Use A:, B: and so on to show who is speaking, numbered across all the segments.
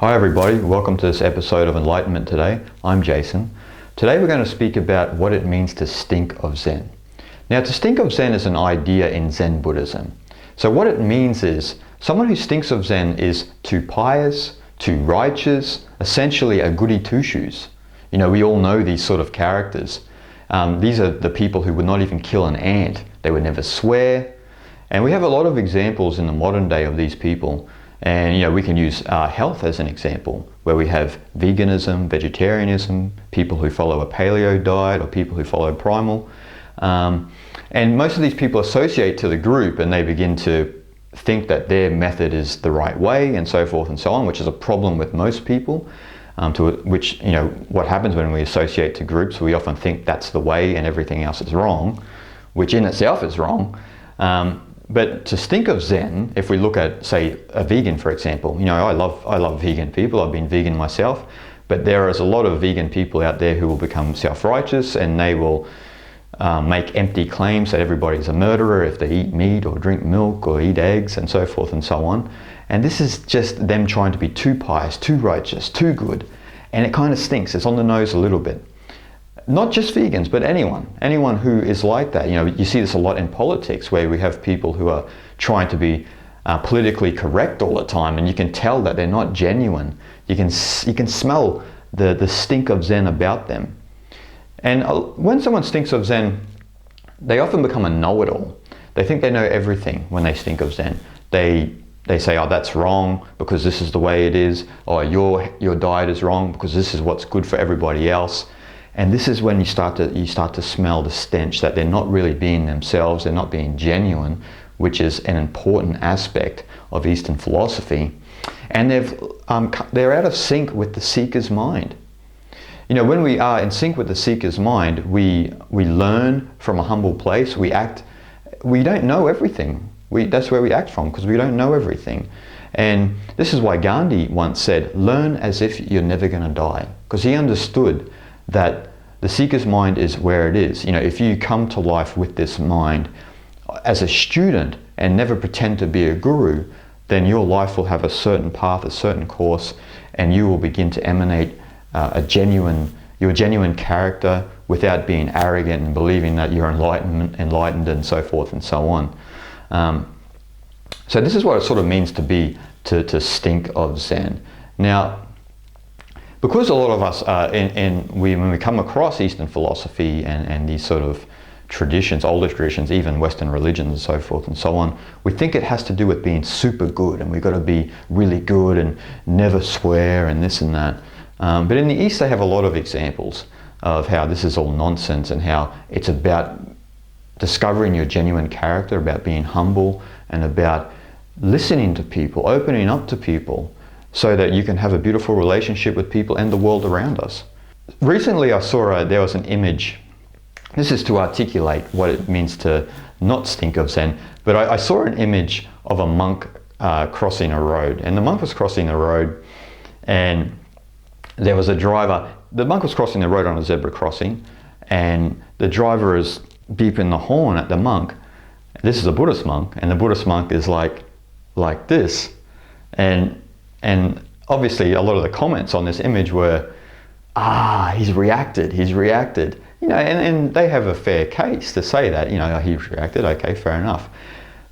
A: Hi everybody, welcome to this episode of Enlightenment Today. I'm Jason. Today we're going to speak about what it means to stink of Zen. Now, to stink of Zen is an idea in Zen Buddhism. So what it means is someone who stinks of Zen is too pious, too righteous, essentially a goody two-shoes. You know, we all know these sort of characters. These are the people who would not even kill an ant. They would never swear. And we have a lot of examples in the modern day of these people. And, you know, we can use health as an example, where we have veganism, vegetarianism, people who follow a paleo diet or people who follow primal. And most of these people associate to the group and they begin to think that their method is the right way and so forth and so on, which is a problem with most people. Which, you know, what happens when we associate to groups, we often think that's the way and everything else is wrong, which in itself is wrong. But to stink of Zen, if we look at, say, a vegan, for example, you know, I love vegan people. I've been vegan myself, but there is a lot of vegan people out there who will become self-righteous and they will make empty claims that everybody's a murderer if they eat meat or drink milk or eat eggs and so forth and so on. And this is just them trying to be too pious, too righteous, too good. And it kind of stinks. It's on the nose a little bit. Not just vegans, but anyone who is like that. You know, you see this a lot in politics where we have people who are trying to be politically correct all the time, and you can tell that they're not genuine. You can smell the stink of Zen about them. And when someone stinks of Zen, they often become a know-it-all. They think they know everything when they stink of Zen. They say, oh, that's wrong because this is the way it is, or your diet is wrong because this is what's good for everybody else. And this is when you start to smell the stench that they're not really being themselves, they're not being genuine, which is an important aspect of Eastern philosophy. And they're out of sync with the seeker's mind. You know, when we are in sync with the seeker's mind, we learn from a humble place. We don't know everything. That's where we act from, because we don't know everything. And this is why Gandhi once said, learn as if you're never going to die. Because he understood that the seeker's mind is where it is. You know, if you come to life with this mind as a student and never pretend to be a guru, then your life will have a certain path, a certain course, and you will begin to emanate your genuine character without being arrogant and believing that you're enlightened and so forth and so on. So this is what it sort of means to stink of Zen. Now, because a lot of us, when we come across Eastern philosophy and these sort of traditions, older traditions, even Western religions and so forth and so on, we think it has to do with being super good and we've got to be really good and never swear and this and that. But in the East, they have a lot of examples of how this is all nonsense and how it's about discovering your genuine character, about being humble and about listening to people, opening up to people, so that you can have a beautiful relationship with people and the world around us. Recently I saw there was an image. This is to articulate what it means to not stink of Zen, but I saw an image of a monk crossing a road. And the monk was crossing the road and there was a driver. The monk was crossing the road on a zebra crossing and the driver is beeping the horn at the monk. This is a Buddhist monk and the Buddhist monk is like this. And obviously a lot of the comments on this image were, he's reacted. You know, and they have a fair case to say that, you know, he's reacted, okay, fair enough.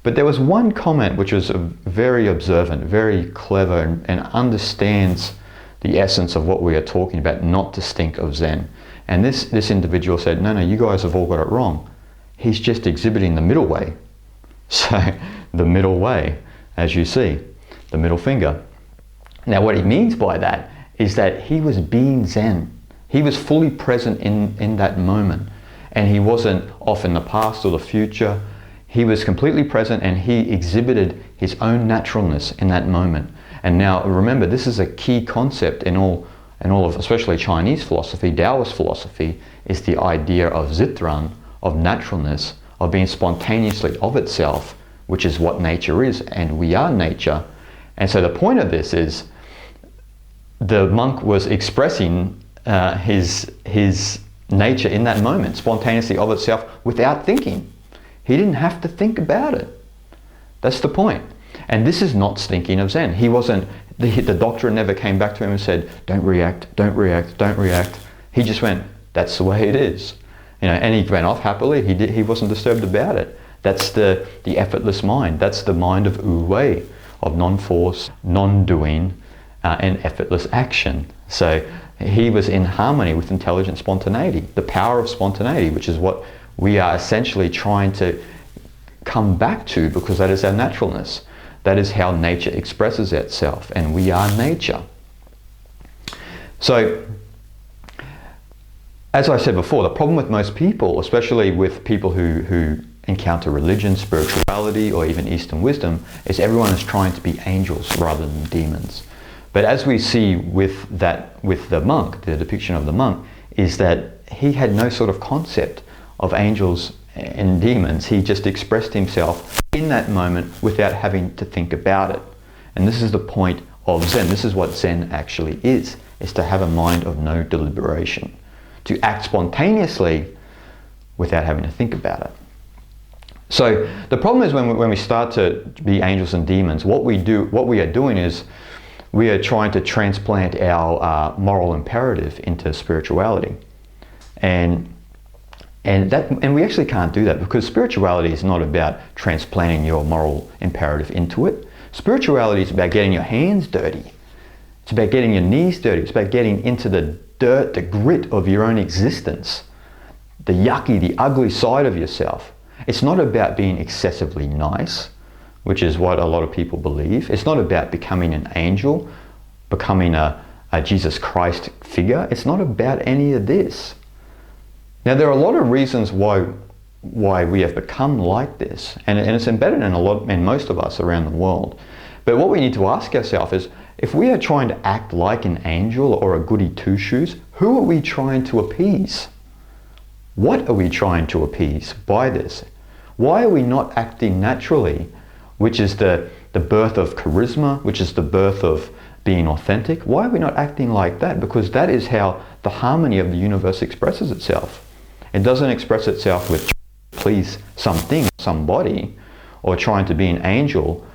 A: But there was one comment which was very observant, very clever, and understands the essence of what we are talking about, not to stink of Zen. And this individual said, no, you guys have all got it wrong. He's just exhibiting the middle way. So the middle way, as you see, the middle finger. Now what he means by that is that he was being Zen. He was fully present in that moment. And he wasn't off in the past or the future. He was completely present and he exhibited his own naturalness in that moment. And now remember, this is a key concept in all of, especially Chinese philosophy, Taoist philosophy, is the idea of zitran, of naturalness, of being spontaneously of itself, which is what nature is, and we are nature. And so the point of this is, the monk was expressing his nature in that moment, spontaneously of itself, without thinking. He didn't have to think about it. That's the point. And this is not stinking of Zen. He wasn't The doctor never came back to him and said, don't react, don't react, don't react. He just went, that's the way it is. And he went off happily. He wasn't disturbed about it. That's the effortless mind. That's the mind of Wu Wei, of non-force, non-doing, and effortless action. So he was in harmony with intelligent spontaneity, the power of spontaneity, which is what we are essentially trying to come back to, because that is our naturalness. That is how nature expresses itself, and we are nature. So, as I said before, the problem with most people, especially with people who encounter religion, spirituality, or even Eastern wisdom, is everyone is trying to be angels rather than demons. But as we see with the monk, the depiction of the monk, is that he had no sort of concept of angels and demons. He just expressed himself in that moment without having to think about it. And this is the point of Zen. This is what Zen actually is to have a mind of no deliberation, to act spontaneously without having to think about it. So the problem is when we start to be angels and demons, what we are doing is we are trying to transplant our moral imperative into spirituality. And we actually can't do that, because spirituality is not about transplanting your moral imperative into it. Spirituality is about getting your hands dirty. It's about getting your knees dirty. It's about getting into the dirt, the grit of your own existence, the yucky, the ugly side of yourself. It's not about being excessively nice, which is what a lot of people believe. It's not about becoming an angel, becoming a Jesus Christ figure. It's not about any of this. Now, there are a lot of reasons why we have become like this, and it's embedded in most of us around the world. But what we need to ask ourselves is, if we are trying to act like an angel or a goody two-shoes, who are we trying to appease? What are we trying to appease by this? Why are we not acting naturally, which is the birth of charisma, which is the birth of being authentic? Why are we not acting like that? Because that is how the harmony of the universe expresses itself. It doesn't express itself with please something, somebody, or trying to be an angel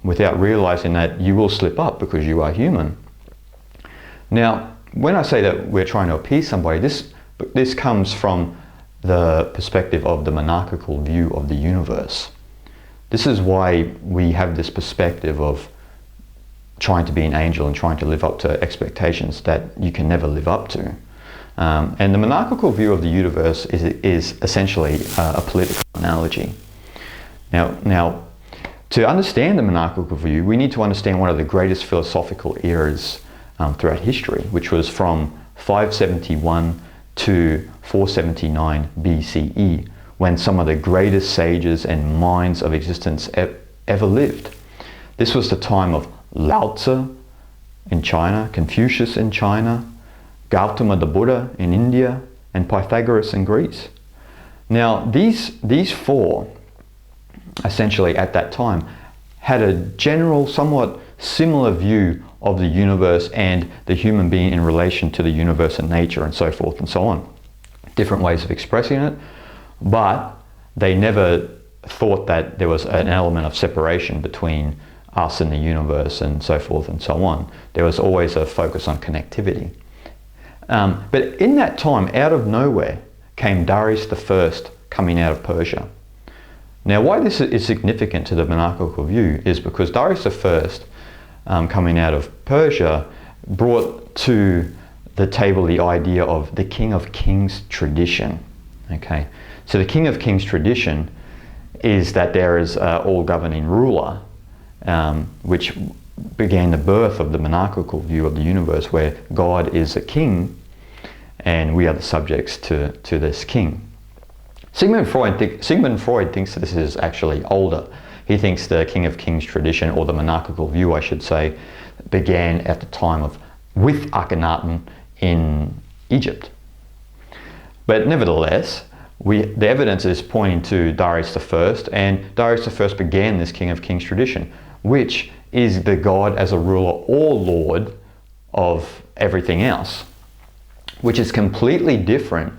A: without realizing that you will slip up because you are human. Now, when I say that we're trying to appease somebody, this comes from the perspective of the monarchical view of the universe. This is why we have this perspective of trying to be an angel and trying to live up to expectations that you can never live up to. And the monarchical view of the universe is essentially a political analogy. Now, to understand the monarchical view, we need to understand one of the greatest philosophical eras throughout history, which was from 571 to 479 BCE, when some of the greatest sages and minds of existence ever lived. This was the time of Lao Tzu in China, Confucius in China, Gautama the Buddha in India, and Pythagoras in Greece. Now, these four, essentially at that time, had a general, somewhat similar view of the universe and the human being in relation to the universe and nature and so forth and so on. Different ways of expressing it, but they never thought that there was an element of separation between us and the universe and so forth and so on. There was always a focus on connectivity. But in that time, out of nowhere, came Darius I coming out of Persia. Now, why this is significant to the monarchical view is because Darius I, coming out of Persia, brought to the table the idea of the King of Kings tradition. Okay, so the King of Kings tradition is that there is an all-governing ruler, which began the birth of the monarchical view of the universe, where God is a king and we are the subjects to this king. Sigmund Freud thinks that this is actually older. He thinks the King of Kings tradition, or the monarchical view I should say, began at the time with Akhenaten in Egypt. But nevertheless, the evidence is pointing to Darius I, and Darius I began this King of Kings tradition, which is the God as a ruler or Lord of everything else, which is completely different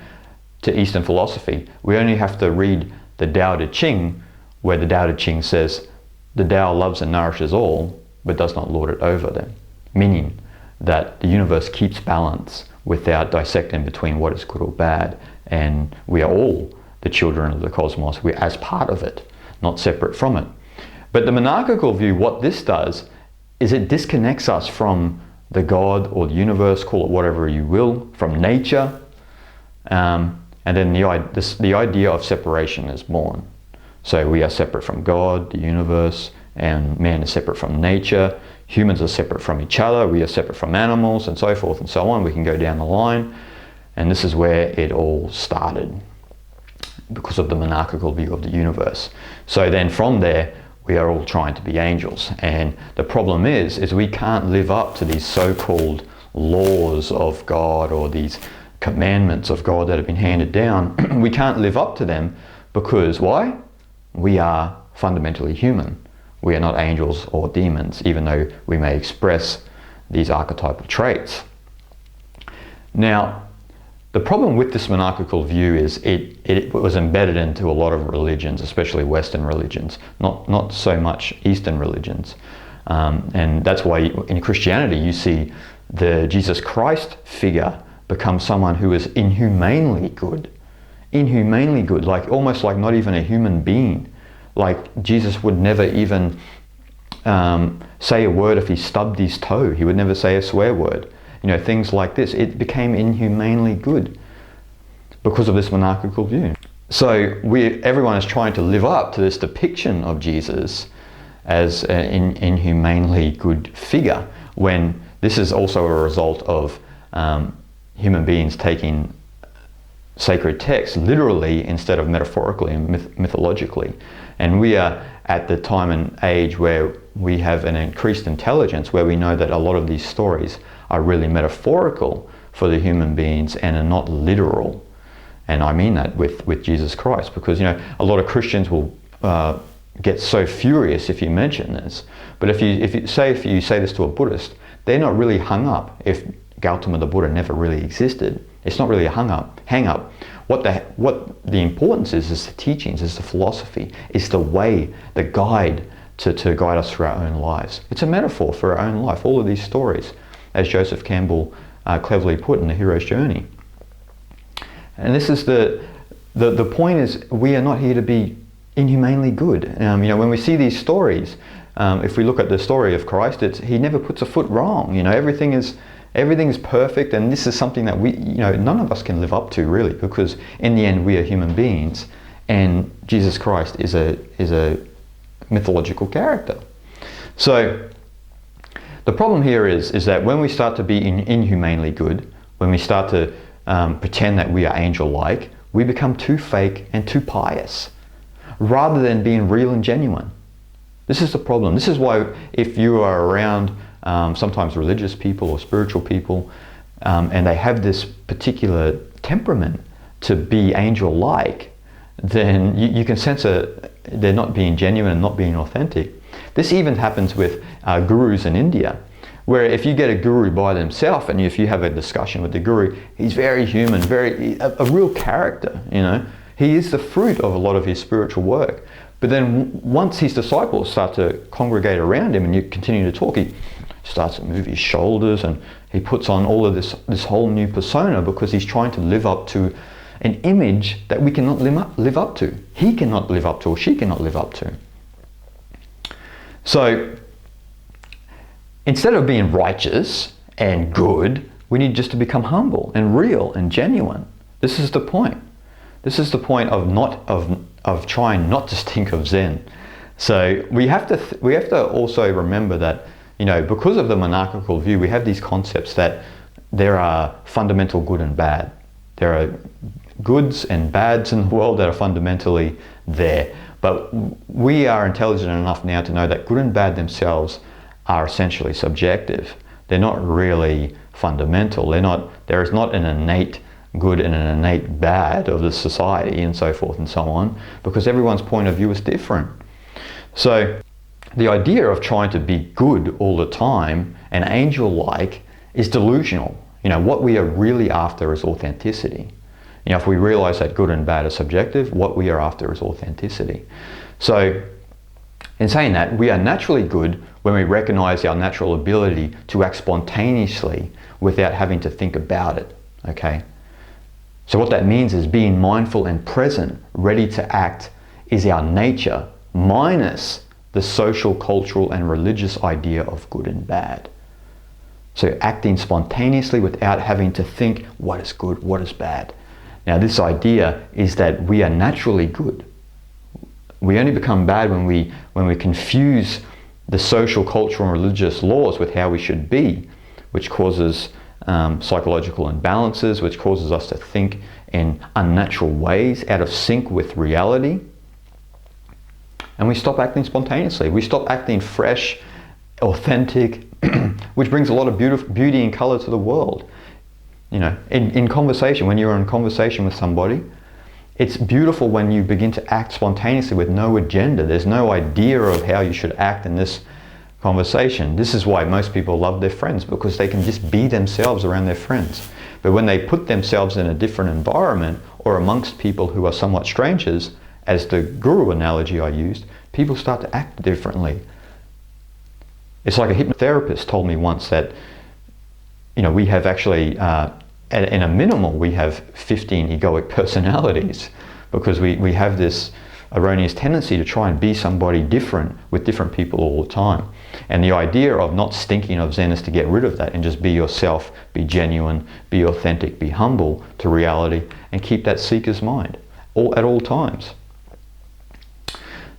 A: to Eastern philosophy. We only have to read the Tao Te Ching, where the Tao Te Ching says, the Tao loves and nourishes all, but does not lord it over them. Meaning that the universe keeps balance without dissecting between what is good or bad, and we are all the children of the cosmos. We're as part of it, not separate from it. But the monarchical view, what this does is it disconnects us from the God or the universe, call it whatever you will, from nature, and then the idea of separation is born. So we are separate from God, the universe, and man is separate from nature. Humans are separate from each other. We are separate from animals, and so forth and so on. We can go down the line. And this is where it all started, because of the monarchical view of the universe. So then from there, we are all trying to be angels. And the problem is we can't live up to these so-called laws of God or these commandments of God that have been handed down. We can't live up to them because why? We are fundamentally human. We are not angels or demons, even though we may express these archetypal traits. Now, the problem with this monarchical view is it was embedded into a lot of religions, especially Western religions, not so much Eastern religions. And that's why in Christianity you see the Jesus Christ figure become someone who is inhumanely good. Inhumanely good, like almost like not even a human being. Like Jesus would never even say a word if he stubbed his toe. He would never say a swear word. You know, things like this. It became inhumanely good because of this monarchical view. So everyone is trying to live up to this depiction of Jesus as an inhumanely good figure, when this is also a result of human beings taking sacred texts literally instead of metaphorically and mythologically. And we are at the time and age where we have an increased intelligence, where we know that a lot of these stories are really metaphorical for the human beings and are not literal. And I mean that with Jesus Christ, because, you know, a lot of Christians will get so furious if you mention this. But if you say this to a Buddhist, they're not really hung up if Gautama the Buddha never really existed. It's not really a hang up. What the importance is the teachings, is the philosophy, is the way, the guide to guide us through our own lives. It's a metaphor for our own life, all of these stories, as Joseph Campbell cleverly put in The Hero's Journey. And this is the point is, we are not here to be inhumanely good. You know, when we see these stories, if we look at the story of Christ, he never puts a foot wrong. You know, everything is perfect, and this is something that none of us can live up to, really, because in the end we are human beings, and Jesus Christ is a mythological character. So the problem here is that when we start to be inhumanely good, when we start to pretend that we are angel-like, we become too fake and too pious, rather than being real and genuine. This is the problem. This is why if you are around sometimes religious people or spiritual people, and they have this particular temperament to be angel-like, then you can sense they're not being genuine and not being authentic. This even happens with gurus in India, where if you get a guru by themselves and if you have a discussion with the guru, he's very human, a real character, you know. He is the fruit of a lot of his spiritual work. But then once his disciples start to congregate around him and you continue to talk, he starts to move his shoulders and he puts on all of this whole new persona, because he's trying to live up to an image that we cannot live up to. He cannot live up to, or she cannot live up to. So instead of being righteous and good, we need just to become humble and real and genuine. This is the point. This is the point of trying not to stink of Zen. So we have to also remember that, you know, because of the monarchical view, we have these concepts that there are fundamental good and bad. There are goods and bads in the world that are fundamentally there. But we are intelligent enough now to know that good and bad themselves are essentially subjective. They're not really fundamental. There is not an innate good and an innate bad of the society and so forth and so on, because everyone's point of view is different. So the idea of trying to be good all the time and angel-like is delusional. You know, what we are really after is authenticity. You know, if we realize that good and bad are subjective, what we are after is authenticity. So in saying that, we are naturally good when we recognize our natural ability to act spontaneously without having to think about it, okay? So what that means is being mindful and present, ready to act, is our nature, minus the social, cultural, and religious idea of good and bad. So acting spontaneously without having to think what is good, what is bad. Now this idea is that we are naturally good. We only become bad when we confuse the social, cultural, and religious laws with how we should be, which causes psychological imbalances, which causes us to think in unnatural ways, out of sync with reality. And we stop acting spontaneously. We stop acting fresh, authentic, which brings a lot of beauty and color to the world. You know, in conversation, when you're in conversation with somebody, it's beautiful when you begin to act spontaneously with no agenda. There's no idea of how you should act in this conversation. This is why most people love their friends, because they can just be themselves around their friends. But when they put themselves in a different environment or amongst people who are somewhat strangers, as the guru analogy I used, people start to act differently. It's like a hypnotherapist told me once that, you know, we have actually, in a minimal, we have 15 egoic personalities, because we have this erroneous tendency to try and be somebody different with different people all the time. And the idea of not stinking of Zen is to get rid of that and just be yourself, be genuine, be authentic, be humble to reality, and keep that seeker's mind at all times.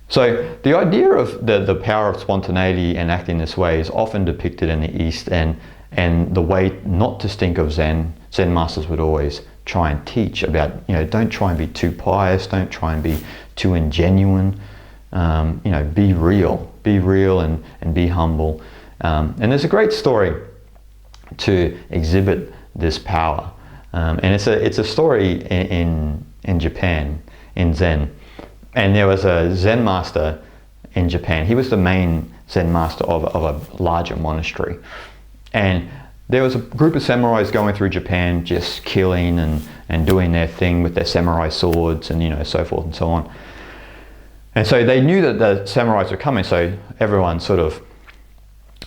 A: So the idea of the power of spontaneity and acting this way is often depicted in the East, and the way not to stink of Zen masters would always try and teach about, you know, don't try and be too pious, don't try and be too ingenuine, you know, be real and be humble. And there's a great story to exhibit this power. And it's a story in Japan, in Zen. And there was a Zen master in Japan. He was the main Zen master of a larger monastery. And there was a group of samurais going through Japan, just killing and doing their thing with their samurai swords and, you know, so forth and so on. And so they knew that the samurais were coming, so everyone sort of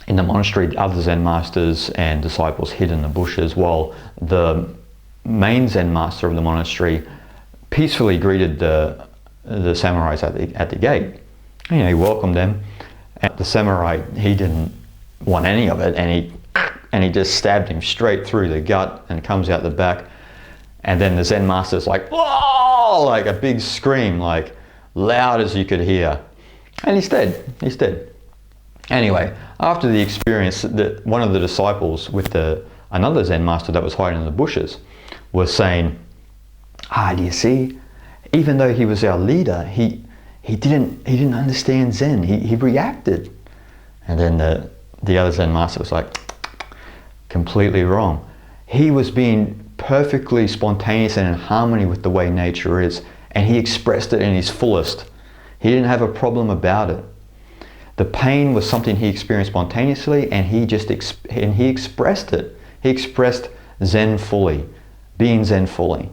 A: in the monastery, the other Zen masters and disciples hid in the bushes, while the main Zen master of the monastery peacefully greeted the samurais at the gate. You know, he welcomed them. And the samurai, he didn't want any of it, and he just stabbed him straight through the gut and comes out the back. And then the Zen master's like, "Whoa!" like a big scream, like loud as you could hear. And he's dead. Anyway, after the experience, one of the disciples with another Zen master that was hiding in the bushes was saying, do you see? Even though he was our leader, he didn't understand Zen. He reacted. And then the other Zen master was like, completely wrong. He was being perfectly spontaneous and in harmony with the way nature is, and he expressed it in his fullest. He didn't have a problem about it. The pain was something he experienced spontaneously, and he expressed it. He expressed Zen fully, being Zen fully.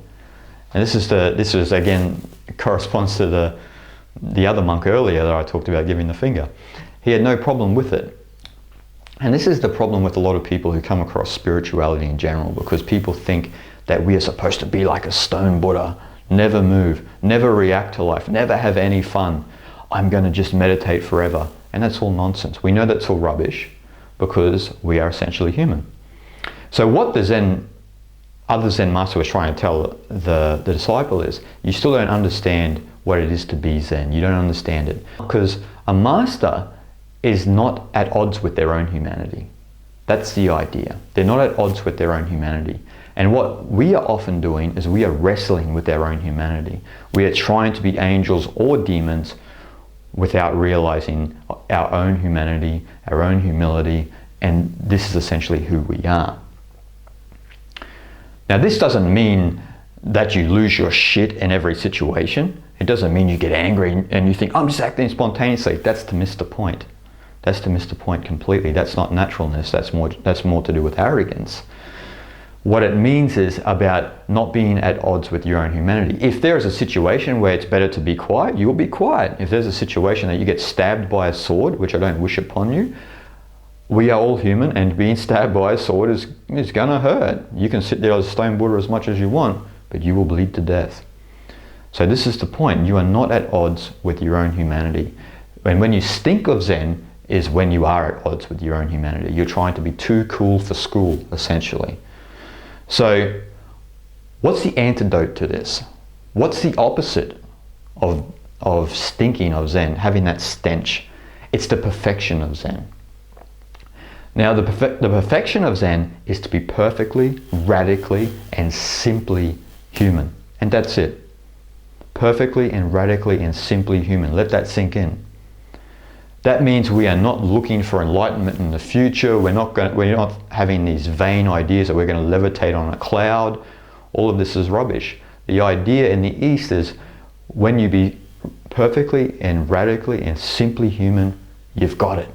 A: And this is again corresponds to the other monk earlier that I talked about giving the finger. He had no problem with it. And this is the problem with a lot of people who come across spirituality in general, because people think that we are supposed to be like a stone Buddha, never move, never react to life, never have any fun. I'm going to just meditate forever. And that's all nonsense. We know that's all rubbish, because we are essentially human. So what the other Zen master was trying to tell the disciple is, you still don't understand what it is to be Zen. You don't understand it. Because a master is not at odds with their own humanity. That's the idea. They're not at odds with their own humanity. And what we are often doing is we are wrestling with our own humanity. We are trying to be angels or demons without realizing our own humanity, our own humility, and this is essentially who we are. Now, this doesn't mean that you lose your shit in every situation. It doesn't mean you get angry and you think, I'm just acting spontaneously. That's to miss the point. That's to miss the point completely. That's not naturalness. That's more to do with arrogance. What it means is about not being at odds with your own humanity. If there is a situation where it's better to be quiet, you will be quiet. If there's a situation that you get stabbed by a sword, which I don't wish upon you, we are all human, and being stabbed by a sword is gonna hurt. You can sit there as a stone Buddha as much as you want, but you will bleed to death. So this is the point. You are not at odds with your own humanity. And when you stink of Zen is when you are at odds with your own humanity. You're trying to be too cool for school, essentially. So what's the antidote to this? What's the opposite of stinking of Zen, having that stench? It's the perfection of Zen. Now, the perfection of Zen is to be perfectly, radically, and simply human. And that's it. Perfectly and radically and simply human. Let that sink in. That means we are not looking for enlightenment in the future. We're not having these vain ideas that we're going to levitate on a cloud. All of this is rubbish. The idea in the East is when you be perfectly and radically and simply human, you've got it.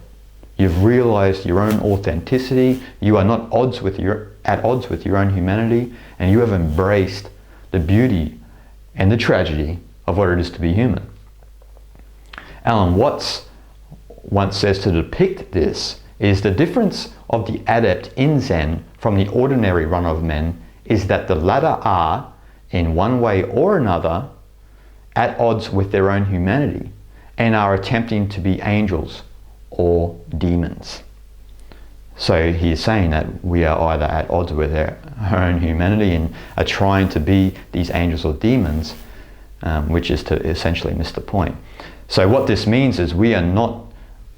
A: You've realized your own authenticity. You are not at odds with your own humanity, and you have embraced the beauty and the tragedy of what it is to be human. Alan Watts once says to depict this is the difference of the adept in Zen from the ordinary run of men is that the latter are, in one way or another, at odds with their own humanity and are attempting to be angels or demons. So he's saying that we are either at odds with our own humanity and are trying to be these angels or demons, which is to essentially miss the point. So what this means is we are not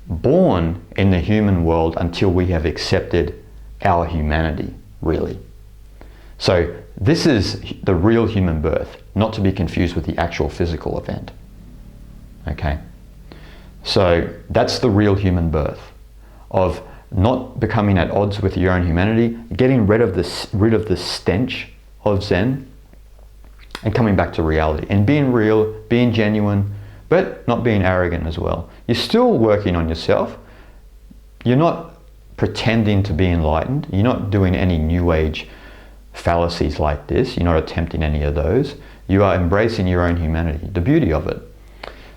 A: born in the human world until we have accepted our humanity, really. So this is the real human birth, not to be confused with the actual physical event. Okay? So that's the real human birth, of not becoming at odds with your own humanity, getting rid of the stench of Zen, and coming back to reality and being real, being genuine, but not being arrogant as well. You're still working on yourself. You're not pretending to be enlightened. You're not doing any new age fallacies like this. You're not attempting any of those. You are embracing your own humanity, the beauty of it.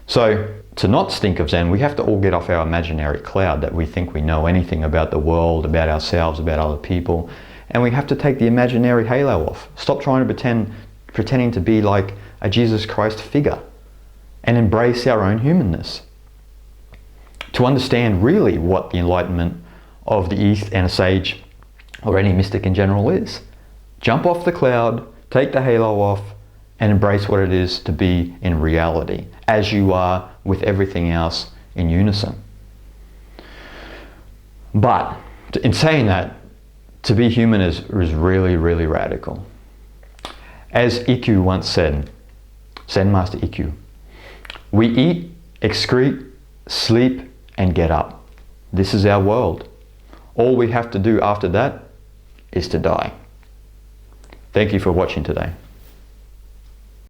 A: So to not stink of Zen, we have to all get off our imaginary cloud that we think we know anything about the world, about ourselves, about other people, and we have to take the imaginary halo off. Stop trying to pretending to be like a Jesus Christ figure and embrace our own humanness. To understand really what the enlightenment of the East and a sage or any mystic in general is. Jump off the cloud, take the halo off, and embrace what it is to be in reality, as you are with everything else in unison. But in saying that, to be human is really, really radical. As Ikkyu once said, Zen Master Ikkyu, we eat, excrete, sleep, and get up. This is our world. All we have to do after that is to die. Thank you for watching today.